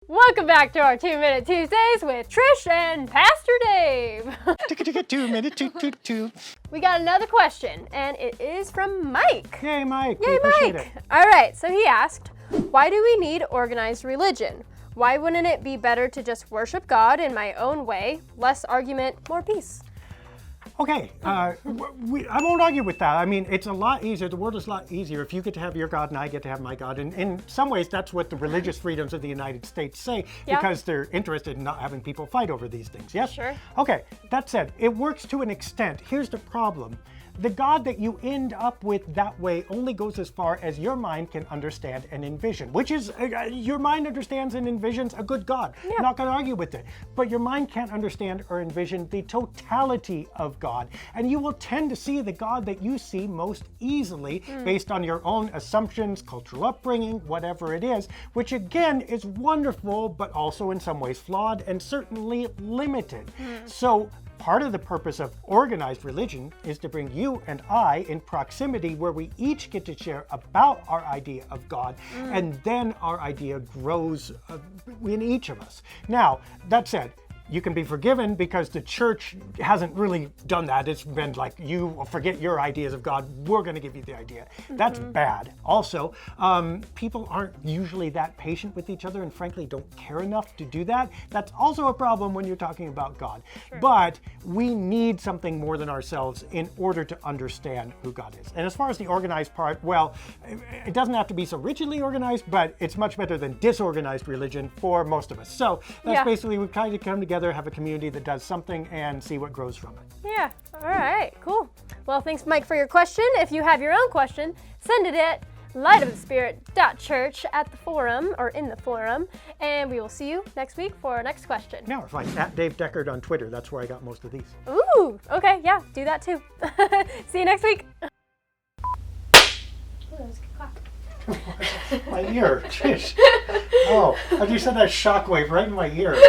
Welcome back to our 2-Minute Tuesdays with Trish and Pastor Dave. 2 minute, two. We got another question, and it is from Mike. Yay, Mike. Yay, We appreciate Mike. it. All right, so he asked, why do we need organized religion? Why wouldn't it be better to just worship God in my own way? Less argument, more peace. Okay, I won't argue with that. I mean, it's a lot easier. The world is a lot easier if you get to have your God and I get to have my God. And in some ways, that's what the religious freedoms of the United States say, Yeah. because they're interested in not having people fight over these things. Yes? Sure. Okay, that said, it works to an extent. Here's the problem. The God that you end up with that way only goes as far as your mind can understand and envision, which is, your mind understands and envisions a good God. Yeah. Not going to argue with it. But your mind can't understand or envision the totality of God. And you will tend to see the God that you see most easily based on your own assumptions, cultural upbringing, whatever it is, which again is wonderful, but also in some ways flawed and certainly limited. So, part of the purpose of organized religion is to bring you and I in proximity where we each get to share about our idea of God, and then our idea grows in each of us. Now, that said, you can be forgiven because the church hasn't really done that. It's been like, you forget your ideas of God, we're going to give you the idea. That's bad. Also, people aren't usually that patient with each other and frankly don't care enough to do that. That's also a problem when you're talking about God. But we need something more than ourselves in order to understand who God is. And as far as the organized part, well, it doesn't have to be so rigidly organized, but it's much better than disorganized religion for most of us. So that's Yeah. basically, we kind of come together, have a community that does something, and see what grows from it. Yeah, all right, cool. Well, thanks, Mike, for your question. If you have your own question, send it at lightofthespirit.church at the forum, or in the forum, and we will see you next week for our next question. Now, if at Dave Deckard on Twitter, that's where I got most of these. Ooh, okay, yeah, do that too. See you next week. Ooh, that was a good clap. My ear, jeez. Oh, have you said that shockwave right in my ear?